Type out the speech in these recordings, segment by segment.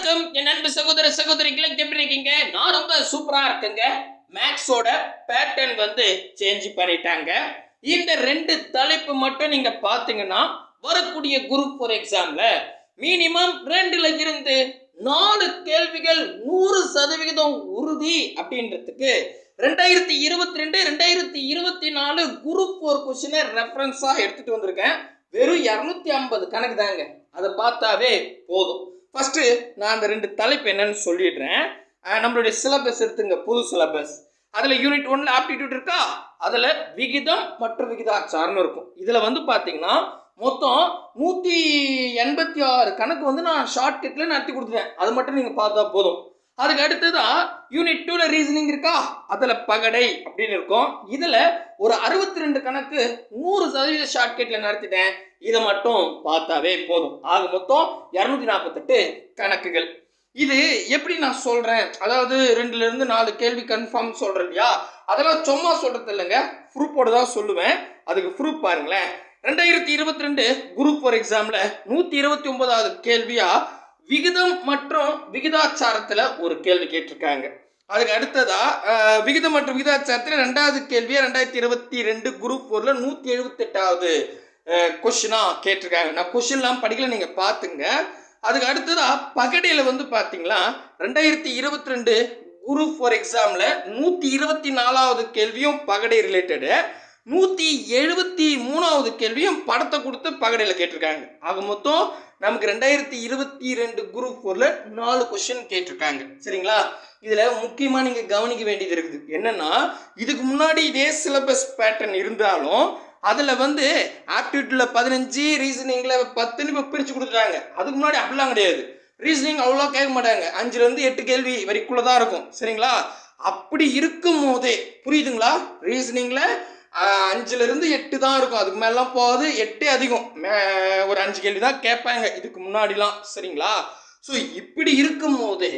வணக்கம் என் அன்பு சகோதர சகோதரிகளை, எப்படி இருக்கீங்க? நான் ரொம்ப சூப்பரா இருக்கேங்க. மேக்ஸோட பேட்டர்ன் வந்து சேஞ்ச் பண்ணிட்டாங்க. இந்த ரெண்டு தலைப்பு மட்டும் நீங்க பாத்தீங்கன்னா வரக்கூடிய குரூப் 4 எக்ஸாம்ல மினிமம் 2ல இருந்து 4 கேள்விகள் 100% உறுதி அப்படின்றதுக்கு 2022 2024 குரூப் 4 கொஸ்டினை ரெஃபரன்ஸா எடுத்துட்டு வந்திருக்கேன். வெறும் 250 கணக்கு தாங்க. அதை பார்த்தாவே போதும். ஃபஸ்ட்டு நான் அந்த ரெண்டு தலைப்பு என்னன்னு சொல்லிடுறேன். நம்மளுடைய சிலபஸ் எடுத்துங்க, புது சிலபஸ். அதில் யூனிட் 1ல் ஆப்டிடியூட் இருக்கா, அதில் விகிதம் மற்றும் விகிதாச்சாரம்னு இருக்கும். இதில் வந்து பார்த்தீங்கன்னா மொத்தம் 186 கணக்கு வந்து நான் ஷார்ட்கட்டில் நடத்தி கொடுத்துட்டேன். அது மட்டும் நீங்கள் பார்த்தா போதும். அதுக்கு அடுத்ததான் யூனிட் 2ல் ரீசனிங் இருக்கா, அதில் பகடை அப்படின்னு இருக்கும். இதில் ஒரு 62 கணக்கு 100% ஷார்ட்கட்டில் நடத்திட்டேன். இதை மட்டும் பார்த்தாவே போதும். ஆக மொத்தம் 248 கணக்குகள். இது எப்படி நான் சொல்கிறேன், அதாவது 2ல இருந்து 4 கேள்வி கன்ஃபார்ம் சொல்கிறேன் இல்லையா, அதெல்லாம் சும்மா சொல்கிறது இல்லைங்க, ப்ரூஃபோடு தான் சொல்லுவேன். அதுக்கு ப்ரூஃப் பாருங்களேன். 2022 குரூப் 4 எக்ஸாமில் 129வது கேள்வியாக விகிதம் மற்றும் விகிதாச்சாரத்தில் ஒரு கேள்வி கேட்டிருக்காங்க. அதுக்கு அடுத்ததா விகிதம் மற்றும் விகிதாச்சாரத்தில் 2வது கேள்வியாக 2022 குரூப் 4ல் 178வது கொஸ்டினாக கேட்டிருக்காங்க. நான் கொஸ்டின்லாம் படிக்கல, நீங்கள் பார்த்துங்க. அதுக்கு அடுத்ததா பகடையில் வந்து பார்த்தீங்களா 2022 குரூப் 4 எக்ஸாமில் 124வது கேள்வியும் பகடை ரிலேட்டடு, 173வது கேள்வியும் படத்தை கொடுத்து பகடையில் கேட்டிருக்காங்க. ஆக மொத்தம் நமக்கு 2022 குரூப் 4ல் 4 கொஸ்டின் கேட்டிருக்காங்க. சரிங்களா? இதில் முக்கியமாக நீங்கள் கவனிக்க வேண்டியது இருக்குது. என்னென்னா, இதுக்கு முன்னாடி இதே சிலபஸ் பேட்டர்ன் இருந்தாலும் அதில் வந்து ஆப்டிடியூட்டில் 15, ரீசனிங்கில் 10ன்னு இப்போ பிரித்து கொடுத்துட்டாங்க. அதுக்கு முன்னாடி அப்படிலாம் கிடையாது. ரீசனிங் அவ்வளோ கேட்க மாட்டாங்க, 5லேருந்து 8 கேள்வி வரைக்குள்ளே தான் இருக்கும். சரிங்களா? அப்படி இருக்கும் போதே புரியுதுங்களா, ரீசனிங்கில் 5லேருந்து 8 தான் இருக்கும், அதுக்கு மேலாம் போகாது. 8 அதிகம், ஒரு 5 கேள்வி தான் கேட்பாங்க இதுக்கு முன்னாடிலாம். சரிங்களா? ஸோ இப்படி இருக்கும் போதே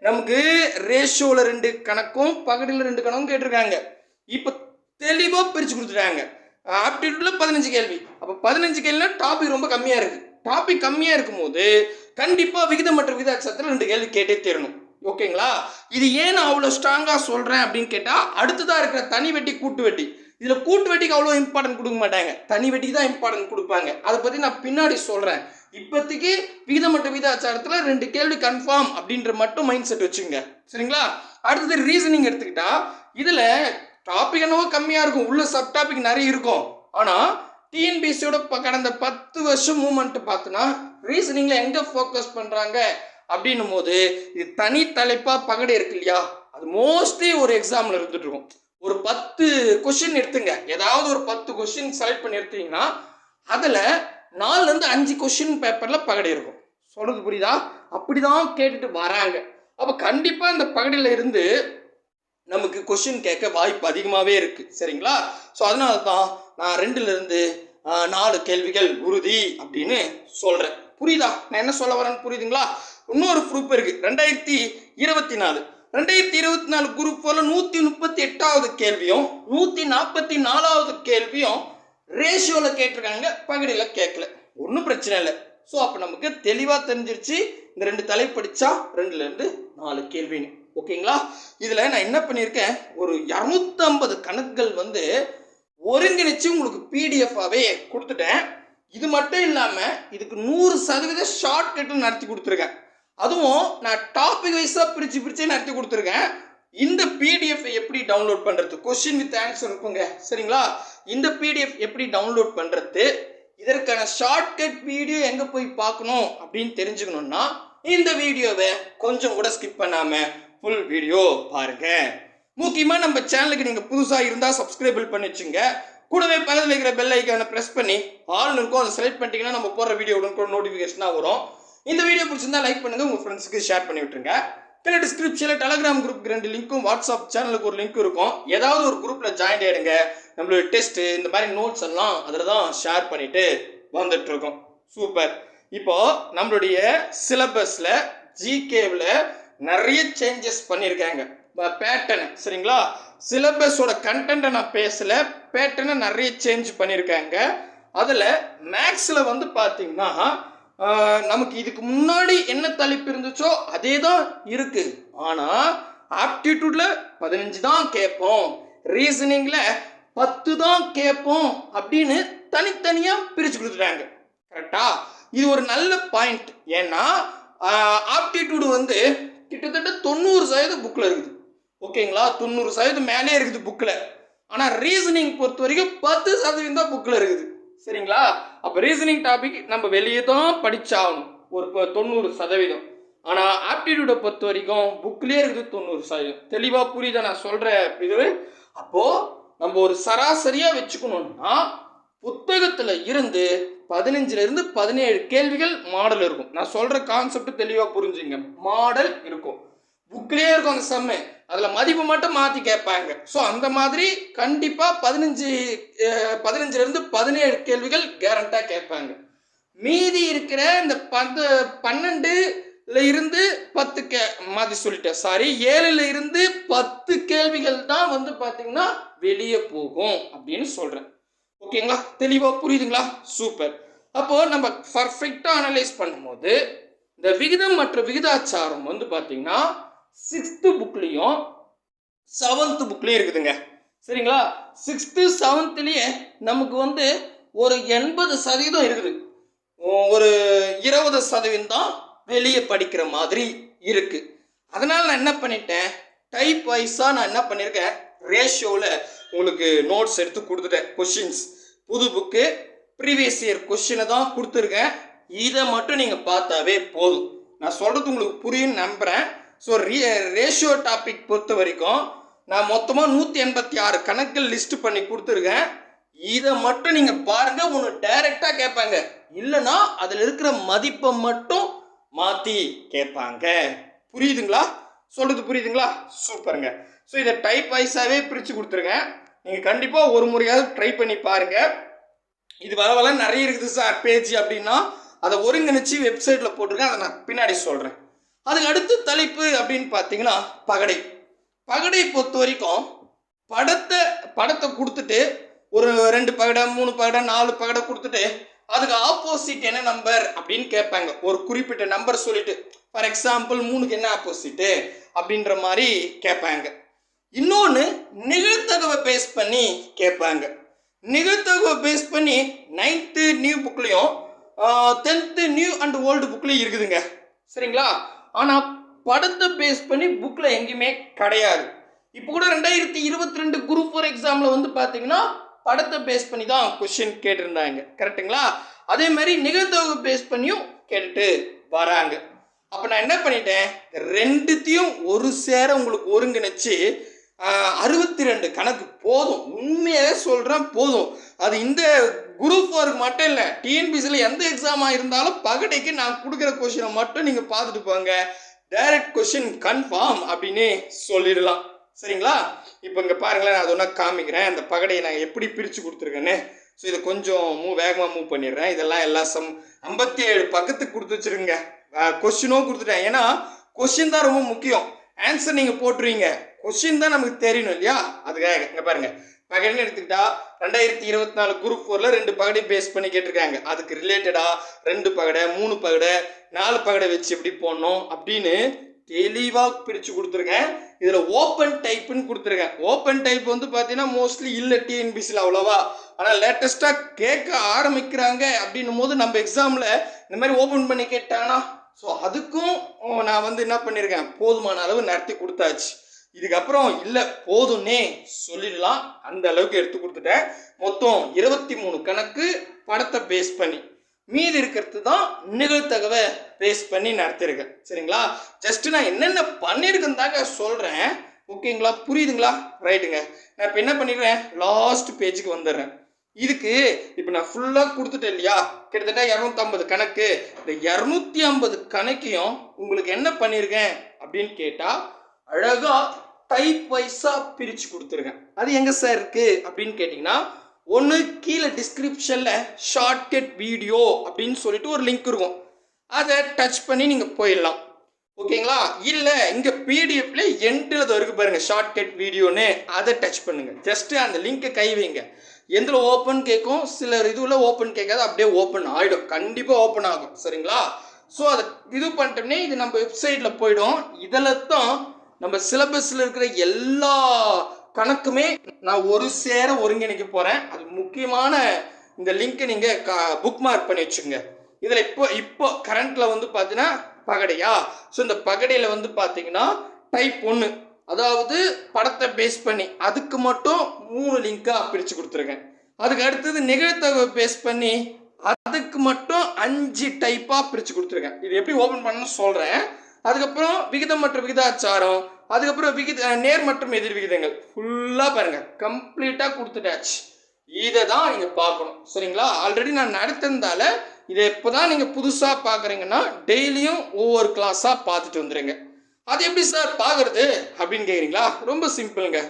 நமக்கு ரேஷியோவில் 2 கணக்கும் பகடியில் 2 கணக்கும் கேட்டிருக்காங்க. இப்போ தெளிவாக பிரித்து கொடுத்துட்டாங்க. ஆப்டிடியூட்டில் 15 கேள்வி. அப்போ 15 கேள்வினா டாபிக் ரொம்ப கம்மியாக இருக்குது. டாபிக் கம்மியாக இருக்கும்போது கண்டிப்பாக விகிதம் மற்றும் விகிதாச்சாரத்தில் 2 கேள்வி கேட்டே தரணும். ஓகேங்களா? இது ஏன் நான் அவ்வளோ ஸ்ட்ராங்காக சொல்கிறேன் அப்படின்னு கேட்டால், அடுத்ததாக இருக்கிற தனி வெட்டி கூட்டு வெட்டி, இதில் கூட்டு வெட்டிக்கு அவ்வளோ இம்பார்ட்டன்ட் கொடுக்க மாட்டாங்க, தனி வெட்டிக்கு தான் இம்பார்ட்டன்ட் கொடுப்பாங்க. அதை பற்றி நான் பின்னாடி சொல்கிறேன். இப்போதைக்கு விகிதம் மற்றும் விகிதாச்சாரத்தில் 2 கேள்வி கன்ஃபார்ம் அப்படின்ற மட்டும் மைண்ட் செட் வச்சுங்க. சரிங்களா? அடுத்தது ரீசனிங் எடுத்துக்கிட்டா, இதில் டாபிக் என்னவோ கம்மியாக இருக்கும், உள்ள சப் டாபிக் நிறைய இருக்கும். ஆனால் டிஎன்பிஎஸ்சியோட கடந்த 10 வருஷம் மூவ்மெண்ட் பார்த்தினா ரீசனிங்கில் எங்கே ஃபோக்கஸ் பண்ணுறாங்க அப்படின்னும் போது, இது தனி தலைப்பாக பகடை இருக்கு இல்லையா, அது மோஸ்ட்லி ஒரு எக்ஸாமில் இருந்துட்டு இருக்கும். ஒரு 10 கொஸ்டின் எடுத்துங்க, ஏதாவது ஒரு 10 கொஸ்டின் செலக்ட் பண்ணி எடுத்தீங்கன்னா அதில் 4லேருந்து 5 கொஸ்டின் பேப்பரில் பகடை இருக்கும். சொல்கிறது புரியுதா? அப்படி தான் கேட்டுட்டு வராங்க. அப்போ கண்டிப்பாக இந்த பகடையில் இருந்து நமக்கு கொஸ்டின் கேட்க வாய்ப்பு அதிகமாகவே இருக்குது. சரிங்களா? ஸோ அதனால தான் நான் 2லேருந்து 4 கேள்விகள் உறுதி அப்படின்னு சொல்கிறேன். புரியுதா நான் என்ன சொல்ல வரேன்னு? புரியுதுங்களா? இன்னொரு ப்ரூஃப் இருக்குது. 2024 குரூப் 4ல் 138வது கேள்வியும் 144வது கேள்வியும் ரேஷியோவில் கேட்டிருக்காங்க, பகடியில் கேட்கல. ஒன்றும் பிரச்சனை இல்லை. ஸோ அப்போ நமக்கு தெளிவாக தெரிஞ்சிருச்சு இந்த 2 தலைப்பு படித்தா 2லேருந்து 4 கேள்வின்னு. ஓகேங்களா? இதில் நான் என்ன பண்ணியிருக்கேன், ஒரு 250 கணக்குகள் வந்து ஒருங்கிணைச்சு உங்களுக்கு பிடிஎஃபாகவே கொடுத்துட்டேன். இது மட்டும் இல்லாமல் இதுக்கு 100% ஷார்ட்கட்டில் நடத்தி கொடுத்துருக்கேன். அதுவும் நான் டாபிக் வைஸாக பிரித்து நடத்தி கொடுத்துருக்கேன். இந்த பிடிஎஃப் எப்படி டவுன்லோட் பண்ணுறது, கொஸ்டின் வித் ஆன்சர் இருக்குங்க. சரிங்களா? இந்த பிடிஎஃப் எப்படி டவுன்லோட் பண்ணுறது, இதற்கான ஷார்ட்கட் வீடியோ எங்கே போய் பார்க்கணும் அப்படின்னு தெரிஞ்சுக்கணுன்னா இந்த வீடியோவை கொஞ்சம் கூட ஸ்கிப் பண்ணாமல் ஃபுல் வீடியோ பாருங்கள். முக்கியமாக நம்ம சேனலுக்கு நீங்கள் புதுசாக இருந்தால் சப்ஸ்கிரைபிள் பண்ணி வச்சுங்க. கூடவே பக்கத்தில் இருக்கிற பெல் ஐக்கானை ப்ரெஸ் பண்ணி ஆல்னு இருக்கும், அதை செலக்ட் பண்ணிட்டீங்கன்னா நம்ம போடுற வீடியோ கூட நோட்டிஃபிகேஷனாக வரும். இந்த வீடியோ பிடிச்சிருந்தா லைக் பண்ணுங்கள், உங்கள் ஃப்ரெண்ட்ஸுக்கு ஷேர் பண்ணி விட்டுருங்க. கீழே டிஸ்கிரிப்ஷனில் டெலகிராம் குரூப்புக்கு 2 லிங்க்கும், வாட்ஸ்அப் சேனலுக்கு ஒரு லிங்க் இருக்கும். ஏதாவது ஒரு குரூப்பில் ஜாயின் ஆகிடுங்க. நம்மளோட டெஸ்ட்டு இந்த மாதிரி நோட்ஸ் எல்லாம் அதில் தான் ஷேர் பண்ணிவிட்டு வந்துட்டுருக்கோம். சூப்பர். இப்போது நம்மளுடைய சிலபஸில் ஜிகேவில் நிறைய சேஞ்சஸ் பண்ணியிருக்காங்க, பேட்டர்னு. சரிங்களா? சிலபஸோட கண்டென்ட்டை நான் பேசலை, பேட்டர்னை நிறைய சேஞ்ச் பண்ணியிருக்காங்க. அதில் மேக்ஸில் வந்து பார்த்தீங்கன்னா நமக்கு இதுக்கு முன்னாடி என்ன தலைப்பு இருந்துச்சோ அதே தான் இருக்கு. ஆனால் ஆப்டிடியூடில் 15 தான் கேட்போம், ரீசனிங்கில் 10 தான் கேட்போம் அப்படின்னு தனித்தனியாக பிரித்து கொடுத்துட்டாங்க. கரெக்டா? இது ஒரு நல்ல பாயிண்ட். ஏன்னா ஆப்டிடியூடு வந்து கிட்டத்தட்ட 90% புக்கில் இருக்குது. ஓகேங்களா? 90% மேலே இருக்குது புக்கில். ஆனால் ரீசனிங் பொறுத்த வரைக்கும் 10% தான் புக்கில் இருக்குது. சரிங்களா? அப்போ ரீசனிங் டாபிக் நம்ம வெளியே தான் படித்தாகணும் ஒரு 90%. ஆனால் ஆப்டிடியூடை பொறுத்த வரைக்கும் புக்லேயே இருக்குது 90%. தெளிவாக புரியுதா நான் சொல்கிற இது? அப்போது நம்ம ஒரு சராசரியாக வச்சுக்கணும்னா புத்தகத்தில் இருந்து 15 17 கேள்விகள் மாடல் இருக்கும். நான் சொல்கிற கான்செப்ட் தெளிவாக புரிஞ்சுங்க. மாடல் இருக்கும், புக்லேயே இருக்கும் அந்த சம்மு, அதில் மதிப்பு மட்டும் மாற்றி கேட்பாங்க. ஸோ அந்த மாதிரி கண்டிப்பாக 15 17 கேள்விகள் கேரண்டாக கேட்பாங்க. மீதி இருக்கிற இந்த 12 இருந்து 10 மாற்றி சொல்லிட்டேன், சாரி 7 10 கேள்விகள் தான் வந்து பார்த்தீங்கன்னா வெளியே போகும் அப்படின்னு சொல்கிறேன். ஓகேங்களா? தெளிவாக புரியுதுங்களா? சூப்பர். அப்போது நம்ம பர்ஃபெக்டாக அனலைஸ் பண்ணும்போது இந்த விகிதம் மற்றும் விகிதாச்சாரம் வந்து பார்த்தீங்கன்னா 6th புக்லேயும் 7th புக்லேயும் இருக்குதுங்க. சரிங்களா? 6th 7thலேயே நமக்கு வந்து ஒரு 80% இருக்குது, ஒரு 20% தான் வெளியே படிக்கிற மாதிரி இருக்குது. அதனால் நான் என்ன பண்ணிட்டேன், டைப் வைஸாக நான் என்ன பண்ணியிருக்கேன், ரேஷியோவில் உங்களுக்கு நோட்ஸ் எடுத்து கொடுத்துட்டேன். கொஷின்ஸ் புது புக்கு ப்ரீவியஸ் இயர் கொஷினை தான் கொடுத்துருக்கேன். இதை மட்டும் நீங்கள் பார்த்தாவே போதும். நான் சொல்கிறது உங்களுக்கு புரியுன்னு நம்புகிறேன். ஸோ ரேஷியோ டாபிக் பொறுத்த வரைக்கும் நான் மொத்தமாக 186 கணக்கில் லிஸ்ட் பண்ணி கொடுத்துருக்கேன். இதை மட்டும் நீங்கள் பாருங்கள், ஒன்று டைரெக்டாக கேட்பாங்க, இல்லைன்னா அதில் இருக்கிற மதிப்பை மட்டும் மாற்றி கேட்பாங்க. புரியுதுங்களா? சொல்கிறது புரியுதுங்களா? சூப்பருங்க. ஸோ இதை டைப் வைஸாகவே பிரித்து கொடுத்துருக்கேன். நீங்கள் கண்டிப்பாக ஒரு முறையாவது ட்ரை பண்ணி பாருங்கள். இது வர நிறைய இருக்குது சார் பேஜ் அப்படின்னா அதை ஒருங்கிணைச்சி வெப்சைட்டில் போட்டிருக்கேன், அதை நான் பின்னாடி சொல்கிறேன். அதுக்கு அடுத்த தலைப்பு அப்படின்னு பார்த்தீங்கன்னா பகடை. பகடை பொறுத்த வரைக்கும் படத்தை கொடுத்துட்டு ஒரு 2 பகடை 3 பகடை 4 பகடை கொடுத்துட்டு அதுக்கு ஆப்போசிட் என்ன நம்பர் அப்படின்னு கேட்பாங்க. ஒரு குறிப்பிட்ட நம்பர் சொல்லிட்டு, ஃபார் எக்ஸாம்பிள் 3க்கு என்ன ஆப்போசிட்டு அப்படின்ற மாதிரி கேட்பாங்க. இன்னொன்று நிகழ்த்தகவை பேஸ் பண்ணி கேட்பாங்க. நிகழ்த்தகவை பேஸ் பண்ணி 9th நியூ புக்லேயும் 10th நியூ அண்ட் ஓல்டு புக்லேயும் இருக்குதுங்க. சரிங்களா? ஆனால் படத்தை பேஸ் பண்ணி புக்கில் எங்கேயுமே கிடையாது. இப்போ கூட 2022 குரூப் 4 எக்ஸாமில் வந்து பார்த்தீங்கன்னா படத்தை பேஸ் பண்ணி தான் கொஷின் கேட்டிருந்தாங்க. கரெக்டுங்களா? அதே மாதிரி நிகழ்த்தகவை பேஸ் பண்ணியும் கேட்டுட்டு வராங்க. அப்போ நான் என்ன பண்ணிட்டேன், ரெண்டுத்தையும் ஒரு சேர உங்களுக்கு ஒருங்கிணைச்சு 62 கணக்கு போதும். உண்மையாக சொல்கிறேன், போதும். அது இந்த குரூப் 4க்கு மட்டும் இல்லை, டிஎன்பிசியில் எந்த எக்ஸாமாக இருந்தாலும் பகடைக்கு நான் கொடுக்குற கொஷினை மட்டும் நீங்கள் பார்த்துட்டு போங்க, டைரக்ட் கொஷின் கன்ஃபார்ம் அப்படின்னு சொல்லிடலாம். சரிங்களா? இப்போ இங்கே பாருங்களேன், நான் அது ஒன்றா காமிக்கிறேன், அந்த பகடையை நான் எப்படி பிரித்து கொடுத்துருக்கேன்னு. ஸோ இதை கொஞ்சம் வேகமாக மூவ் பண்ணிடுறேன். இதெல்லாம் எல்லா 57 பக்கத்துக்கு கொடுத்து வச்சுருங்க. கொஷினும் கொடுத்துட்டேன், ஏன்னா கொஷின் தான் ரொம்ப முக்கியம். ஆன்சர் நீங்கள் போட்டுருவீங்க, கொஷின் தான் நமக்கு தெரியணும் இல்லையா? அதுக்காக இங்கே பாருங்கள், பகடைன்னு எடுத்துக்கிட்டா 2024 குரூப் 4ல் 2 பகடை பேஸ் பண்ணி கேட்டிருக்காங்க. அதுக்கு ரிலேட்டடாக 2 பகடை 3 பகடை 4 பகடை வச்சு எப்படி போடணும் அப்படின்னு தெளிவாக பிரித்து கொடுத்துருக்கேன். இதில் ஓப்பன் டைப்புன்னு கொடுத்துருக்கேன். ஓப்பன் டைப் வந்து பார்த்தீங்கன்னா மோஸ்ட்லி இல்லை டிஎன்பிசியில் அவ்வளோவா, ஆனால் லேட்டஸ்ட்டாக கேட்க ஆரம்பிக்கிறாங்க அப்படின்னும் போது நம்ம எக்ஸாமில் இந்த மாதிரி ஓப்பன் பண்ணி கேட்டாங்கன்னா, ஸோ அதுக்கும் நான் வந்து என்ன பண்ணியிருக்கேன், போதுமான அளவு நடத்தி கொடுத்தாச்சு. இதுக்கப்புறம் இல்லை போதும்னே சொல்லிடலாம், அந்த அளவுக்கு எடுத்து கொடுத்துட்டேன். மொத்தம் 23 கணக்கு படத்தை பேஸ் பண்ணி, மீதி இருக்கிறது தான் நிகழ்த்தகவை பேஸ் பண்ணி நடத்திருக்கேன். சரிங்களா? ஜஸ்ட் நான் என்னென்ன பண்ணியிருக்கேன்னு தாங்க சொல்கிறேன். ஓகேங்களா? புரியுதுங்களா? ரைட்டுங்க. நான் இப்போ என்ன பண்ணிடுறேன், லாஸ்ட் பேஜுக்கு வந்துடுறேன். இதுக்கு இப்போ நான் ஃபுல்லாக கொடுத்துட்டேன் இல்லையா, கிட்டத்தட்ட 250 கணக்கு. இந்த 250 கணக்கையும் உங்களுக்கு என்ன பண்ணியிருக்கேன் அப்படின்னு கேட்டால் அழகாக டைப் வைஸாக பிரித்து கொடுத்துருக்கேன். அது எங்கே சார் இருக்குது அப்படின்னு கேட்டிங்கன்னா, ஒன்று கீழே டிஸ்கிரிப்ஷனில் ஷார்ட்கட் வீடியோ அப்படின்னு சொல்லிட்டு ஒரு லிங்க் இருக்கும், அதை டச் பண்ணி நீங்கள் போயிடலாம். ஓகேங்களா? இல்லை இங்கே பிடிஎஃப்ல எண்டில் இருக்குது பாருங்கள் ஷார்ட்கட் வீடியோன்னு, அதை டச் பண்ணுங்கள். ஜஸ்ட்டு அந்த லிங்க்கை கை வைங்க. எந்தில் ஓப்பன் கேட்கும், சில இதுவில் ஓப்பன் கேட்காது, அப்படியே ஓப்பன் ஆகிடும், கண்டிப்பாக ஓப்பன் ஆகும். சரிங்களா? ஸோ அதை இது பண்ணிட்டோம்னே இது நம்ம வெப்சைட்டில் போய்டும். இதில் தான் நம்ம சிலபஸில் இருக்கிற எல்லா கணக்குமே நான் ஒரு சேர ஒருங்கிணைக்க போகிறேன். அது முக்கியமான இந்த லிங்க்கை நீங்கள் புக் மார்க் பண்ணி வச்சுங்க. இதில் இப்போ கரண்ட்டில் வந்து பார்த்தீங்கன்னா பகடையா. ஸோ இந்த பகடையில் வந்து பார்த்தீங்கன்னா டைப் 1, அதாவது படத்தை பேஸ் பண்ணி அதுக்கு மட்டும் 3 லிங்காக பிரித்து கொடுத்துருக்கேன். அதுக்கு அடுத்தது நிகழ்த்தகவை பேஸ் பண்ணி அதுக்கு மட்டும் 5 டைப்பாக பிரித்து கொடுத்துருக்கேன். இது எப்படி ஓப்பன் பண்ணணும்னு சொல்கிறேன். அதுக்கப்புறம் விகிதம் மற்றும் விகிதாச்சாரம், அதுக்கப்புறம் நேர் மற்றும் எதிர் விகிதங்கள் ஃபுல்லாக பாருங்கள் கம்ப்ளீட்டாக கொடுத்துட்டாச்சு. இதை தான் நீங்கள் பார்க்கணும். சரிங்களா? ஆல்ரெடி நான் நடத்திருந்தால இதை இப்போ தான் நீங்கள் புதுசாக பார்க்குறீங்கன்னா டெய்லியும் ஒவ்வொரு கிளாஸாக பார்த்துட்டு வந்துடுங்க. அது எப்படி சார் பார்க்குறது அப்படின்னு கேட்குறீங்களா? ரொம்ப சிம்பிளுங்க.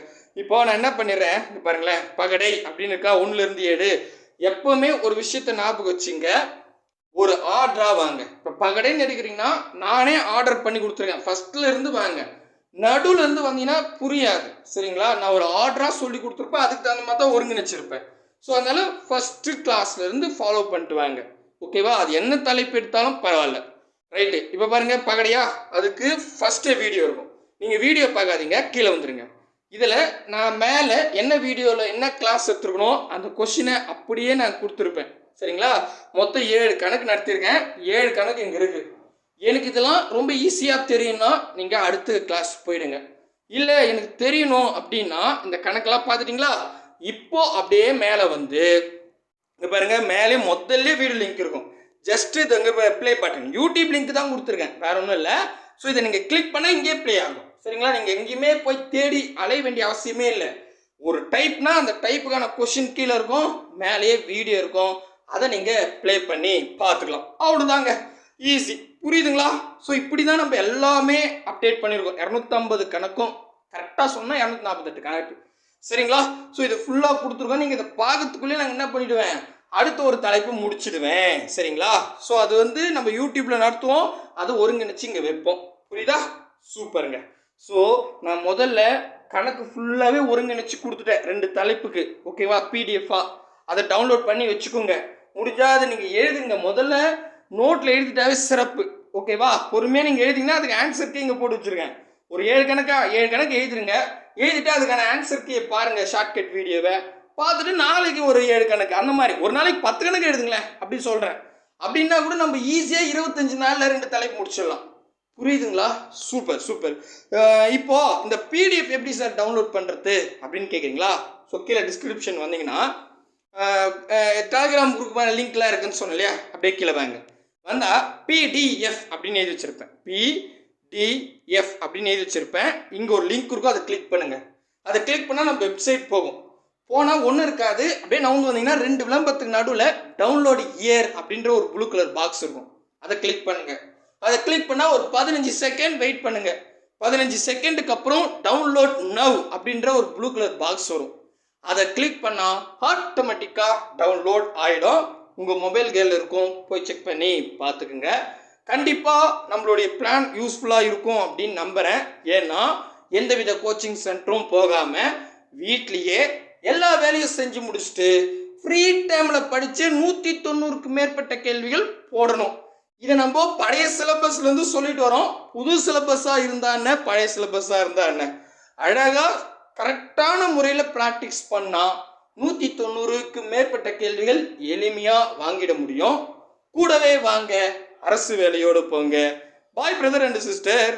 இப்போ நான் என்ன பண்ணிடுறேன், இங்கே பாருங்களேன், பகடை அப்படின்னு இருக்கா, 1லேருந்து 7. எப்போவுமே ஒரு விஷயத்தை ஞாபகம் வச்சுங்க, ஒரு ஆர்டராக வாங்க. இப்போ பகடைன்னு எடுக்கிறீங்கன்னா நானே ஆர்டர் பண்ணி கொடுத்துருக்கேன். ஃபஸ்ட்லேருந்து வாங்க, நடுவுலேருந்து வந்தீங்கன்னா புரியாது. சரிங்களா? நான் ஒரு ஆர்டராக சொல்லி கொடுத்துருப்பேன், அதுக்கு தகுந்த மாதிரி தான் ஒருங்கிணைச்சிருப்பேன். ஸோ அதனால் ஃபஸ்ட்டு கிளாஸ்லேருந்து ஃபாலோ பண்ணிட்டு வாங்க. ஓகேவா? அது என்ன தலைப்பு எடுத்தாலும் பரவாயில்ல. ரைட்டு. இப்போ பாருங்கள் பகடையா, அதுக்கு ஃபஸ்ட்டு வீடியோ இருக்கும். நீங்கள் வீடியோ பார்க்காதீங்க, கீழே வந்துடுங்க. இதில் நான் மேலே என்ன வீடியோவில் என்ன கிளாஸ் எடுத்துருக்கணும் அந்த கொஷினை அப்படியே நான் கொடுத்துருப்பேன். சரிங்களா? மொத்தம் 7 கணக்கு நடத்தியிருக்கேன். 7 கணக்கு இங்கே இருக்குது. எனக்கு இதெல்லாம் ரொம்ப ஈஸியாக தெரியும்னா நீங்கள் அடுத்த கிளாஸ் போயிடுங்க. இல்லை எனக்கு தெரியணும் அப்படின்னா இந்த கணக்கெல்லாம் பார்த்துட்டிங்களா, இப்போ அப்படியே மேலே வந்து இங்கே பாருங்கள், மேலே முதல்ல வீடியோ லிங்க் இருக்கும். ஜஸ்ட்டு இது அங்கே ப்ளே பட்டன் யூடியூப் லிங்க் தான் கொடுத்துருக்கேன், வேறு ஒன்றும் இல்லை. ஸோ இதை நீங்கள் கிளிக் பண்ணால் இங்கேயே ப்ளே ஆகும். சரிங்களா? நீங்கள் எங்கேயுமே போய் தேடி அலைய வேண்டிய அவசியமே இல்லை. ஒரு டைப்னா அந்த டைப்புக்கான கொஷின் கீழே இருக்கும், மேலேயே வீடியோ இருக்கும், அதை நீங்கள் ப்ளே பண்ணி பார்த்துக்கலாம். அவ்வளோதாங்க, ஈஸி. புரியுதுங்களா? ஸோ இப்படி தான் நம்ம எல்லாமே அப்டேட் பண்ணியிருக்கோம். 250 கணக்கும் கரெக்டாக சொன்னால் 248 கணக்கு. சரிங்களா? ஸோ இது ஃபுல்லாக கொடுத்துருக்கோம். நீங்கள் இதை பார்க்கறதுக்குள்ளேயே நாங்கள் என்ன பண்ணிவிடுவேன், அடுத்த ஒரு தலைப்பு முடிச்சிடுவேன். சரிங்களா? ஸோ அது வந்து நம்ம யூடியூப்பில் நடத்துவோம், அது ஒருங்கிணைச்சு இங்கே வைப்போம். புரியுதா? சூப்பருங்க. ஸோ நான் முதல்ல கணக்கு ஃபுல்லாகவே ஒருங்கிணைச்சு கொடுத்துட்டேன் 2 தலைப்புக்கு. ஓகேவா? பிடிஎஃபாக அதை டவுன்லோட் பண்ணி வச்சுக்கோங்க. முடிஞ்சால் அதை நீங்கள் எழுதுங்க. முதல்ல நோட்டில் எழுதிட்டாவே சிறப்பு. ஓகேவா? பொறுமையாக நீங்கள் எழுதிங்கன்னா அதுக்கு ஆன்சர் இங்கே போட்டு வச்சுருக்கேன். ஒரு 7 கணக்கு எழுதிருங்க. எழுதிட்டு அதுக்கான ஆன்சர் கீயை பாருங்கள், ஷார்ட்கட் வீடியோவை பார்த்துட்டு நாளைக்கு ஒரு 7 கணக்கு, அந்த மாதிரி ஒரு நாளைக்கு 10 கணக்கு எழுதுங்களேன். அப்படி சொல்கிறேன். அப்படின்னா கூட நம்ம ஈஸியாக 25 நாளில் 2 தலைப்பு முடிச்சிடலாம். புரியுதுங்களா? Super super. இப்போது இந்த பிடிஎஃப் எப்படி சார் டவுன்லோட் பண்ணுறது அப்படின்னு கேட்குறீங்களா? ஸோ கீழே டிஸ்கிரிப்ஷன் வந்தீங்கன்னா டெலிகிராம் குரூப்பான லிங்க்லாம் இருக்குன்னு சொன்னேன் இல்லையா, அப்படியே கீழே வாங்க. வந்தால் பிடிஎஃப் அப்படின்னு எழுதி வச்சுருப்பேன். பிடிஎஃப் அப்படின்னு எழுதி வச்சுருப்பேன். இங்கே ஒரு லிங்க் இருக்கும், அதை கிளிக் பண்ணுங்கள். அதை கிளிக் பண்ணால் நம்ம வெப்சைட் போகும். போனால் ஒன்றும் இருக்காது, அப்படியே நவுந்து வந்தீங்கன்னா 2 விளம்பரத்துக்கு நடுவில் டவுன்லோடு இயர் அப்படின்ற ஒரு ப்ளூ கலர் பாக்ஸ் இருக்கும். அதை கிளிக் பண்ணுங்கள். அதை கிளிக் பண்ணால் ஒரு 15 செகண்ட் வெயிட் பண்ணுங்கள். 15 செகண்டுக்கு அப்புறம் டவுன்லோட் நவ் அப்படின்ற ஒரு ப்ளூ கலர் பாக்ஸ் வரும். அதை கிளிக் பண்ணால் ஆட்டோமேட்டிக்காக டவுன்லோட் ஆகிடும். உங்கள் மொபைல் கேரில் இருக்கும், போய் செக் பண்ணி பார்த்துக்குங்க. கண்டிப்பாக நம்மளுடைய பிளான் யூஸ்ஃபுல்லாக இருக்கும் அப்படின்னு நம்புகிறேன். ஏன்னா எந்தவித கோச்சிங் சென்டரும் போகாமல் வீட்லேயே எல்லா வேலையும் செஞ்சு முடிச்சுட்டு ஃப்ரீ டைமில் படித்து 190க்கு மேற்பட்ட கேள்விகள் போடணும். இதை நம்ம பழைய சிலபஸ்லேருந்து சொல்லிட்டு வரோம். புது சிலபஸாக இருந்தா என்ன, பழைய சிலபஸாக இருந்தா என்ன, அழகாக கரெக்டான முறையில் ப்ராக்டிஸ் பண்ணால் 190க்கு மேற்பட்ட கேள்விகள் எளிமையாக வாங்கிட முடியும். கூடவே வாங்க, அரசு வேலையோடு போங்க. பாய் பிரதர் அண்ட் சிஸ்டர்.